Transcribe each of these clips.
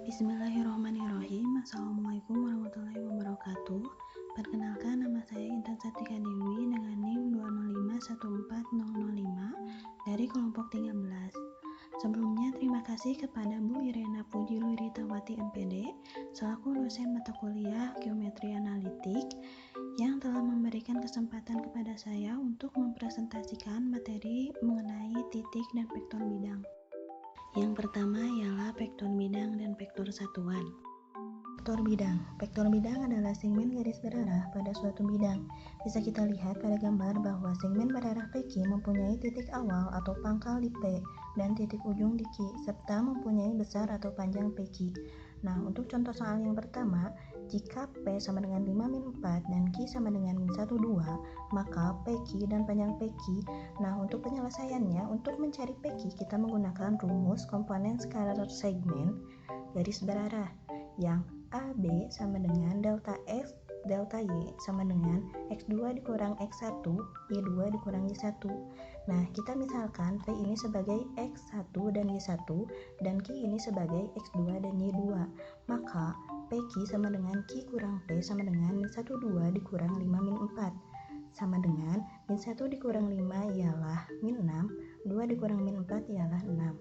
Bismillahirrahmanirrahim. Assalamualaikum warahmatullahi wabarakatuh. Perkenalkan, nama saya Intan Satika Dewi dengan NIM 2051405 dari kelompok 13. Sebelumnya terima kasih kepada Bu Irena Pujiluritawati MPD selaku dosen mata kuliah Geometri Analitik yang telah memberikan kesempatan kepada saya untuk mempresentasikan materi mengenai titik dan vektor bidang. Yang pertama ialah vektor bidang dan vektor satuan. Vektor bidang adalah segmen garis berarah pada suatu bidang. Bisa kita lihat pada gambar bahwa segmen berarah PQ mempunyai titik awal atau pangkal di P dan titik ujung di Q, serta mempunyai besar atau panjang PQ. Nah, untuk contoh soal yang pertama, jika P sama dengan 5-4 dan Q sama dengan -12, maka PQ dan panjang PQ. Nah, untuk penyelesaiannya, untuk mencari PQ kita menggunakan rumus komponen skalar segmen garis berarah yang AB sama dengan delta X delta Y sama dengan X2 dikurang X1 Y2 dikurang Y1. Nah, kita misalkan P ini sebagai X1 dan Y1 dan Q ini sebagai X2 dan Y2. Maka PQ sama dengan Q kurang P sama dengan -12 dikurang 5-4 sama dengan -1 dikurang 5 ialah -6, 2 dikurang -4 ialah 6.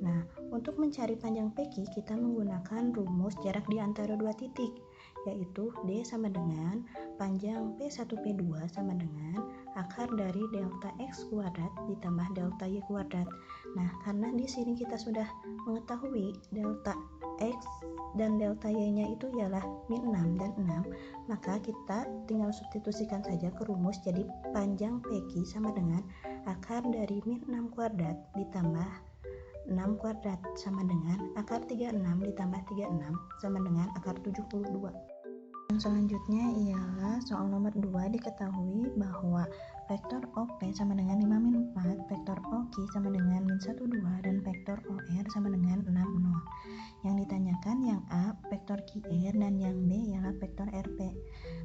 Nah, untuk mencari panjang PQ kita menggunakan rumus jarak di antara dua titik, yaitu D sama dengan panjang P1P2 sama dengan akar dari delta X kuadrat ditambah delta Y kuadrat. Nah, karena di sini kita sudah mengetahui delta X dan delta Y-nya itu ialah -6 dan 6, maka kita tinggal substitusikan saja ke rumus, jadi panjang PQ sama dengan akar dari -6 kuadrat ditambah 6 kuadrat sama dengan akar 36 ditambah 36 sama dengan akar 72. Yang selanjutnya ialah soal nomor 2. Diketahui bahwa vektor OP sama dengan 5-4, vektor OQ sama dengan -12 dan vektor OR sama dengan 60. Yang ditanyakan yang A vektor QR dan yang B ialah vektor RP.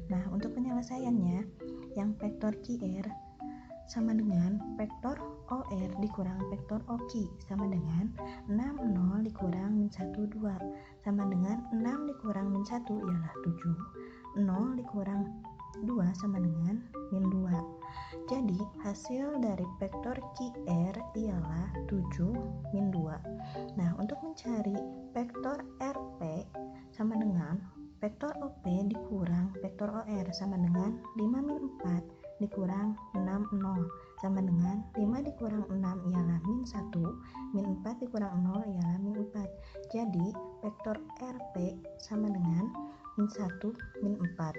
Nah, untuk penyelesaiannya, yang vektor QR sama dengan vektor OR dikurang vektor OQ sama dengan 60 dikurang -12 sama dengan 6 dikurang -1 ialah 7, 0 dikurang 2 sama dengan -2. Jadi hasil dari vektor QR ialah 7 -2. Nah, untuk mencari vektor RP sama dengan vektor OP dikurang vektor OR sama dengan 5-4 dikurang 60 sama dengan 5 dikurang 6 ialah -1, -4 dikurang 0 ialah -4. Jadi vektor RP sama dengan -1, -4.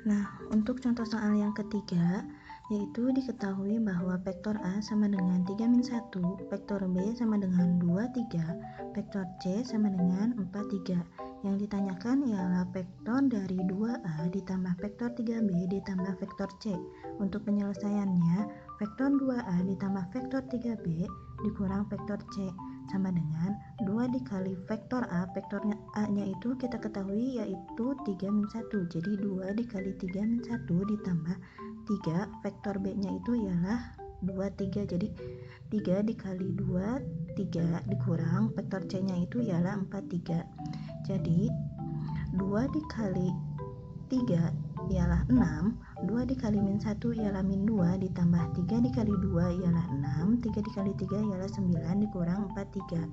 Nah, untuk contoh soal yang ketiga, yaitu diketahui bahwa vektor A sama dengan 3-1, vektor B sama dengan 2-3, vektor C sama dengan 4-3. Yang ditanyakan ialah vektor dari 2A ditambah vektor 3B ditambah vektor C. Untuk penyelesaiannya, vektor 2A ditambah vektor 3B dikurang vektor C sama dengan 2 dikali vektor A. Vektornya A-nya itu kita ketahui yaitu 3-1. Jadi 2 dikali 3-1 ditambah 3, vektor B-nya itu ialah 2-3. Jadi 3 dikali 2, 3 dikurang vektor C-nya itu ialah 4-3. Jadi 2 dikali 3 ialah 6, 2 dikali -1 ialah -2 ditambah 3 dikali 2 ialah 6, 3 dikali 3 ialah 9 dikurang 4-3.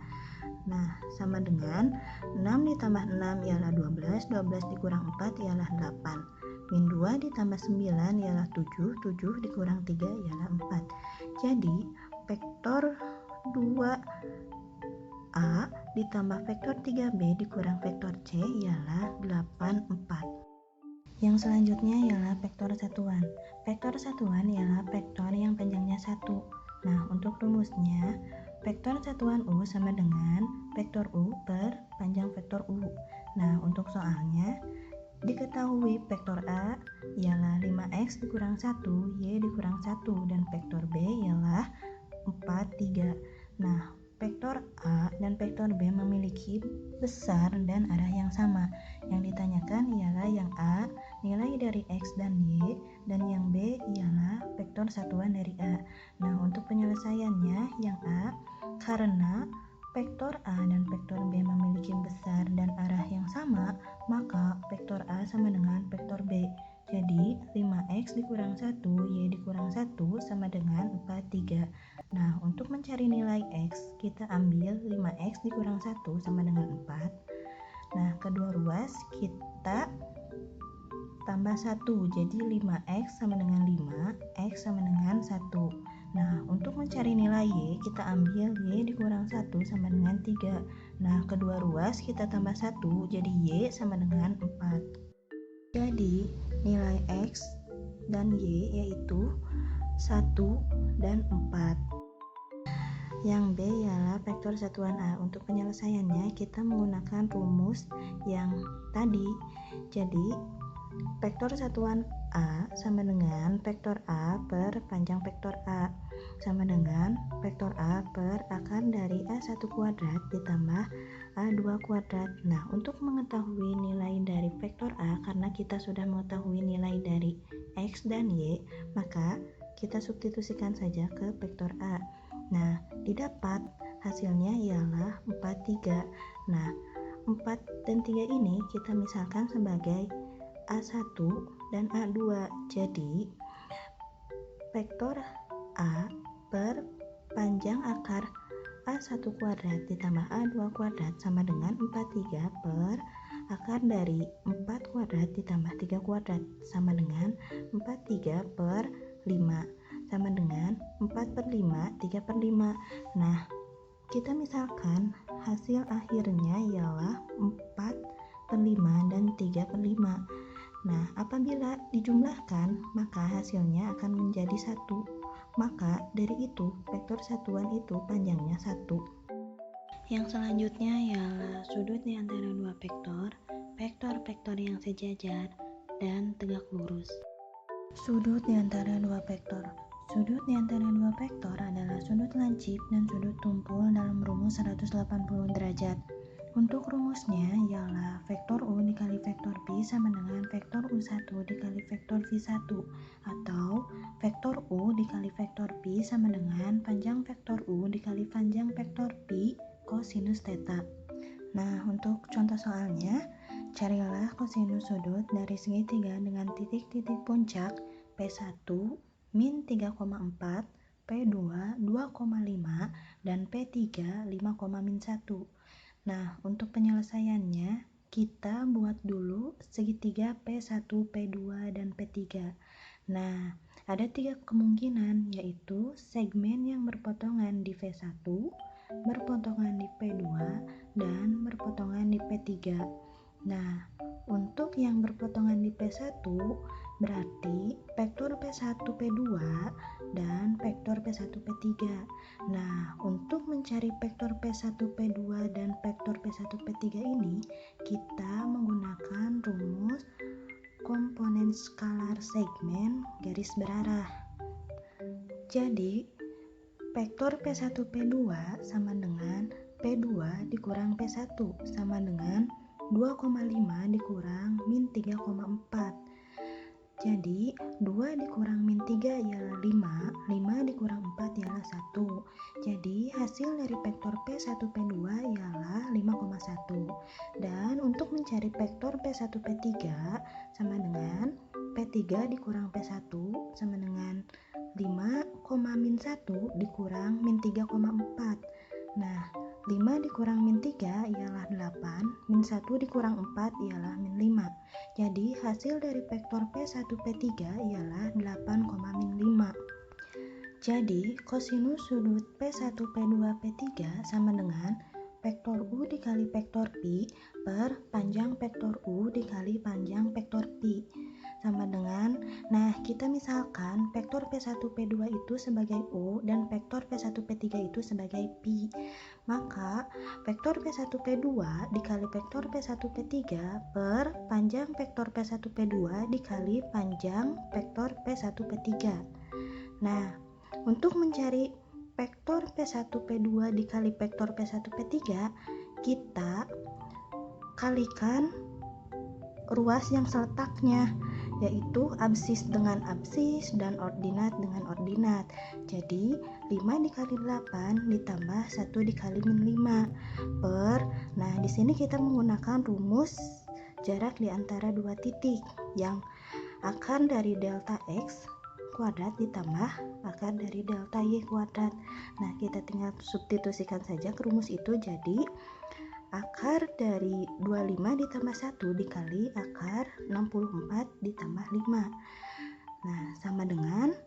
Nah, sama dengan 6 ditambah 6 ialah 12, 12 dikurang 4 ialah 8. -2 ditambah 9 ialah 7, 7 dikurang 3 ialah 4. Jadi vektor 2A ditambah vektor 3B dikurang vektor C ialah 84. Yang selanjutnya ialah vektor satuan. Vektor satuan ialah vektor yang panjangnya 1. Nah, untuk rumusnya, vektor satuan U sama dengan vektor U per panjang vektor U. Nah, untuk soalnya, diketahui vektor A ialah 5X dikurang 1, Y dikurang 1, dan vektor B ialah 4-3. Nah, vektor A dan vektor B memiliki besar dan arah yang sama. Yang ditanyakan ialah yang A, nilai dari X dan Y, dan yang B ialah vektor satuan dari A. Nah, untuk penyelesaiannya, yang A, karena vektor A dan vektor B memiliki besar dan arah yang sama, maka vektor A sama dengan vektor B. Jadi 5x dikurang 1, y dikurang 1 sama dengan 43. Nah, untuk mencari nilai x, kita ambil 5x dikurang 1 sama dengan 4. Nah, kedua ruas kita tambah 1, jadi 5x sama dengan 5, x sama dengan 1. Nah, untuk mencari nilai y, kita ambil y dikurang 1 sama dengan 3. Nah, kedua ruas kita tambah 1, jadi y sama dengan 4. Jadi, nilai x dan y yaitu 1 dan 4. Yang B ialah vektor satuan A. Untuk penyelesaiannya, kita menggunakan rumus yang tadi. Jadi, vektor satuan A sama dengan vektor A per panjang vektor A sama dengan vektor A per akar dari A1 kuadrat ditambah A2 kuadrat. Nah, untuk mengetahui nilai dari vektor A, karena kita sudah mengetahui nilai dari X dan Y, maka kita substitusikan saja ke vektor A. Nah, didapat hasilnya ialah 43. Nah, 4 dan 3 ini kita misalkan sebagai A1 dan A2. Jadi, vektor A per panjang akar A1 kuadrat ditambah A2 kuadrat sama dengan 43 per akar dari 4 kuadrat ditambah 3 kuadrat sama dengan 43 per 5 sama dengan 4 per 5, 3 per 5. Nah, kita misalkan hasil akhirnya ialah 4 per 5 dan 3 per 5. Nah, apabila dijumlahkan, maka hasilnya akan menjadi 1. Maka dari itu, vektor satuan itu panjangnya 1. Yang selanjutnya ialah sudut di antara dua vektor, vektor-vektor yang sejajar, dan tegak lurus. Sudut di antara dua vektor. Sudut di antara dua vektor adalah sudut lancip dan sudut tumpul dalam rumus 180 derajat. Untuk rumusnya ialah vektor U dikali vektor P sama dengan vektor U1 dikali vektor V1, atau vektor U dikali vektor P sama dengan panjang vektor U dikali panjang vektor P kosinus theta. Nah, untuk contoh soalnya, carilah kosinus sudut dari segitiga dengan titik-titik puncak P1 min 3,4, P2 2,5, dan P3 5, min 1. Nah, untuk penyelesaiannya, kita buat dulu segitiga P1, P2, dan P3. Nah, ada 3 kemungkinan, yaitu segmen yang berpotongan di V1, berpotongan di P2, dan berpotongan di P3. Nah, untuk yang berpotongan di P1 berarti vektor P1 P2 dan vektor P1 P3. Nah, untuk mencari vektor P1 P2 dan vektor P1 P3 ini, kita menggunakan rumus komponen skalar segmen garis berarah. Jadi, vektor P1 P2 sama dengan P2 dikurang P1 sama dengan 2,5 dikurang min 3,4. Jadi 2 dikurang min 3 ialah 5, 5 dikurang 4 ialah 1. Jadi hasil dari vektor P1 P2 ialah 5,1. Dan untuk mencari vektor P1 P3 sama dengan P3 dikurang P1 sama dengan 5, min 1 dikurang min 3,4. Nah, 5 dikurang min 3 ialah 8, min 1 dikurang 4 ialah min 5. Jadi hasil dari vektor P1 P3 ialah 8, min 5. Jadi kosinus sudut P1 P2 P3 sama dengan vektor U dikali vektor P per panjang vektor U dikali panjang vektor P sama dengan, nah kita misalkan vektor P1 P2 itu sebagai U dan vektor P1 P3 itu sebagai P. Maka vektor P1 P2 dikali vektor P1 P3 per panjang vektor P1 P2 dikali panjang vektor P1 P3. Nah, untuk mencari vektor P1 P2 dikali vektor P1 P3, kita kalikan ruas yang seletaknya. yaitu absis dengan absis dan ordinat dengan ordinat. Jadi 5 dikali 8 ditambah 1 dikali min 5 per, nah di sini kita menggunakan rumus jarak di antara dua titik yang akar dari delta x kuadrat ditambah akar dari delta y kuadrat. Nah kita tinggal substitusikan saja ke rumus itu, jadi akar dari 25 ditambah 1 dikali akar 64 ditambah 5. Nah, sama dengan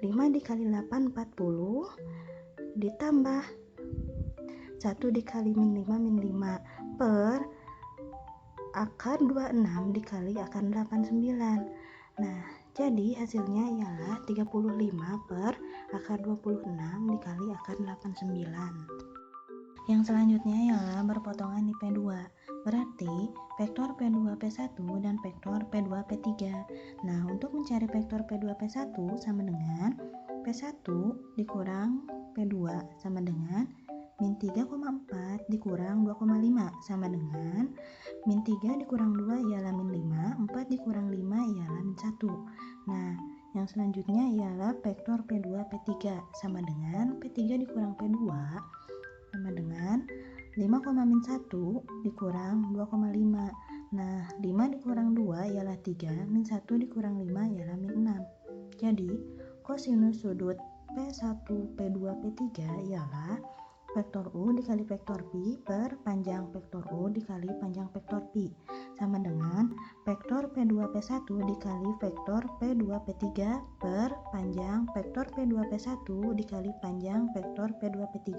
5 dikali 8 40 ditambah 1 dikali min 5 min 5 per akar 26 dikali akar 89. Nah, jadi hasilnya ialah 35 per akar 26 dikali akar 89. Yang selanjutnya ialah berpotongan di P2. Berarti vektor P2 P1 dan vektor P2 P3. Nah, untuk mencari vektor P2 P1 sama dengan P1 dikurang P2 sama dengan min 3,4 dikurang 2,5 sama dengan min 3 dikurang 2 ialah min 5, 4 dikurang 5 ialah min 1. Nah, yang selanjutnya ialah vektor P2 P3 sama dengan P3 dikurang P2 sama dengan 5,-1 dikurang 2,5. Nah, 5 dikurang 2 ialah 3, min 1 dikurang 5 ialah min 6. Jadi, kosinus sudut P1, P2, P3 ialah vektor U dikali vektor Pi per panjang vektor U dikali panjang vektor Pi sama dengan vektor P2 P1 dikali vektor P2 P3 per panjang vektor P2 P1 dikali panjang vektor P2 P3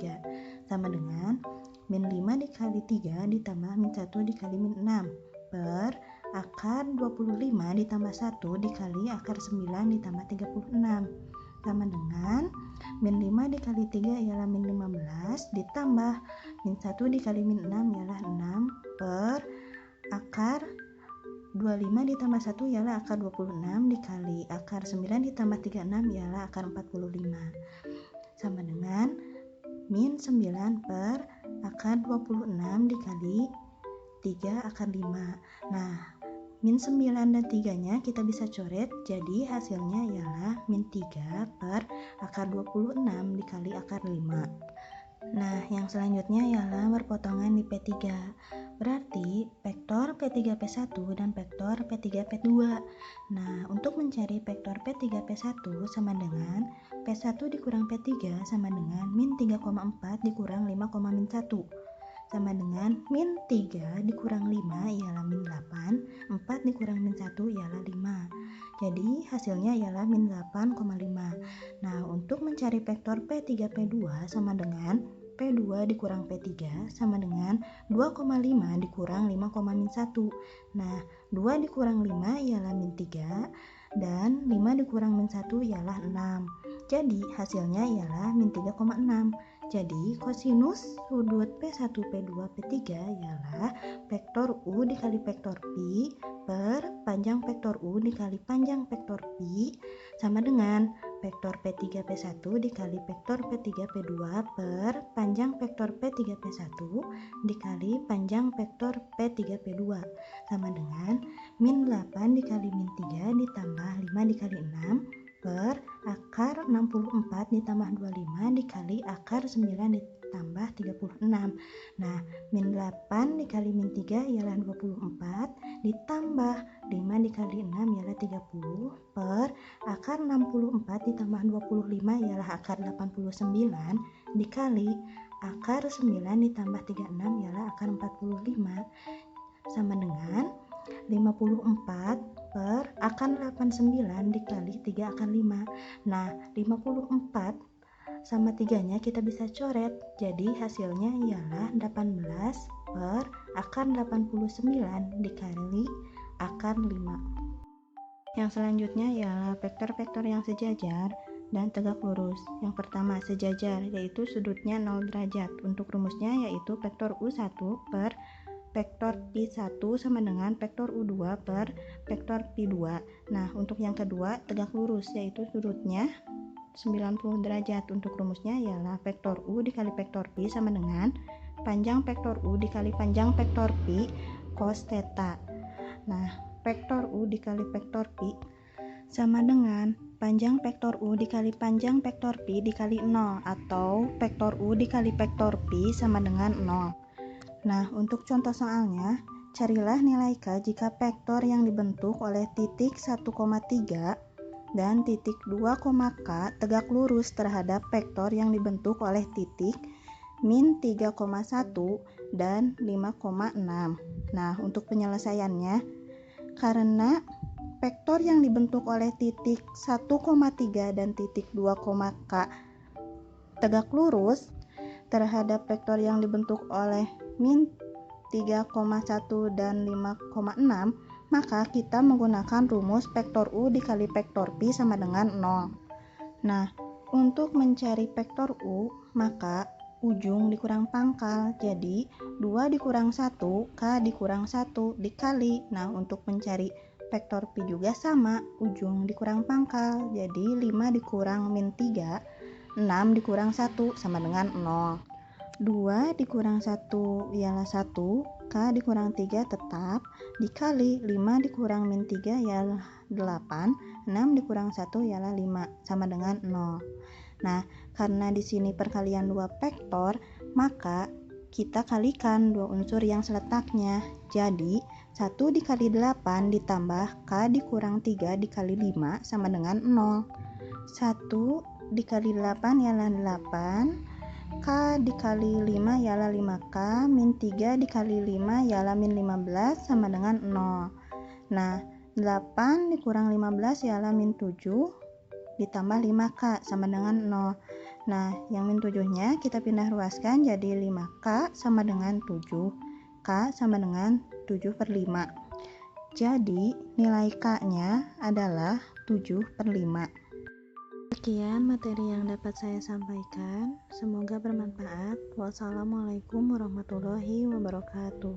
sama dengan min 5 dikali 3 ditambah min 1 dikali min 6 per akar 25 ditambah 1 dikali akar 9 ditambah 36 sama dengan min 5 dikali 3 ialah min 15 ditambah min 1 dikali min 6 ialah 6 per akar 25 ditambah 1 ialah akar 26 dikali akar 9 ditambah 36 ialah akar 45 sama dengan min 9 per akar 26 dikali 3 akar 5. Nah, min 9 dan 3 nya kita bisa coret, jadi hasilnya ialah min 3 per akar 26 dikali akar 5. Nah, yang selanjutnya ialah berpotongan di P3. Berarti vektor P3 P1 dan vektor P3 P2. Nah, untuk mencari vektor P3 P1 sama dengan P1 dikurang P3 sama dengan min 3,4 dikurang 5, min 1 sama dengan min 3 dikurang 5 ialah min 8, 4 dikurang min 1 ialah 5. Jadi hasilnya ialah min 8,5. Nah, untuk mencari vektor P3 P2 sama dengan P2 dikurang P3 sama dengan 2,5 dikurang 5, min 1. Nah, 2 dikurang 5 ialah min 3 dan 5 dikurang min 1 ialah 6. Jadi hasilnya ialah min 3,6. Jadi kosinus sudut P1, P2, P3 ialah vektor U dikali vektor Pi per panjang vektor U dikali panjang vektor Pi sama dengan vektor P3 P1 dikali vektor P3 P2 per panjang vektor P3 P1 dikali panjang vektor P3 P2 sama dengan min 8 dikali min 3 ditambah 5 dikali 6 per akar 64 ditambah 25 dikali akar 9 ditambah 36. Nah, min 8 dikali min 3 ialah 24 ditambah 5 dikali 6 ialah 30 per akar 64 ditambah 25 ialah akar 89 dikali akar 9 ditambah 36 ialah akar 45 sama dengan 54 per akar 89 dikali 3 akar 5. Nah, 54 sama 3 nya kita bisa coret, jadi hasilnya ialah 18 per akar 89 dikali akar 5. Yang selanjutnya ialah vektor-vektor yang sejajar dan tegak lurus. Yang pertama sejajar, yaitu sudutnya 0 derajat. Untuk rumusnya yaitu vektor U1 per vektor Pi1 sama dengan vektor U2 per vektor Pi2. Nah, untuk yang kedua tegak lurus, yaitu sudutnya 90 derajat. Untuk rumusnya ialah vektor U dikali vektor Pi sama dengan panjang vektor U dikali panjang vektor Pi cos theta. Nah, vektor U dikali vektor Pi sama dengan panjang vektor U dikali panjang vektor Pi dikali 0, atau vektor U dikali vektor Pi sama dengan 0. Nah, untuk contoh soalnya, carilah nilai K jika vektor yang dibentuk oleh titik 1,3 dan titik 2, K tegak lurus terhadap vektor yang dibentuk oleh titik min 3,1 dan 5,6. Nah, untuk penyelesaiannya, karena vektor yang dibentuk oleh titik 1,3 dan titik 2, K tegak lurus terhadap vektor yang dibentuk oleh min 3,1 dan 5,6, maka kita menggunakan rumus vektor U dikali vektor Pi sama dengan 0. Nah, untuk mencari vektor U, maka ujung dikurang pangkal, jadi 2 dikurang 1, K dikurang 1 dikali. Nah, untuk mencari vektor Pi juga sama, ujung dikurang pangkal, jadi 5 dikurang min 3, 6 dikurang 1 sama dengan 0. 2 dikurang 1 ialah 1, K dikurang 3 tetap, dikali 5 dikurang min 3 ialah 8, 6 dikurang 1 ialah 5, sama dengan 0. Nah, karena di sini perkalian dua vektor, maka kita kalikan dua unsur yang seletaknya. Jadi, 1 dikali 8 ditambah K dikurang 3 dikali 5 sama dengan 0. 1 dikali 8 ialah 8, K dikali 5 ialah 5K, min 3 dikali 5 ialah min 15 sama dengan 0. Nah, 8 dikurang 15 ialah min 7 ditambah 5K sama dengan 0. Nah, yang min 7-nya kita pindah ruaskan jadi 5K sama dengan 7. K sama dengan 7/5. Jadi, nilai K-nya adalah 7/5. Sekian materi yang dapat saya sampaikan. Semoga bermanfaat. Wassalamualaikum warahmatullahi wabarakatuh.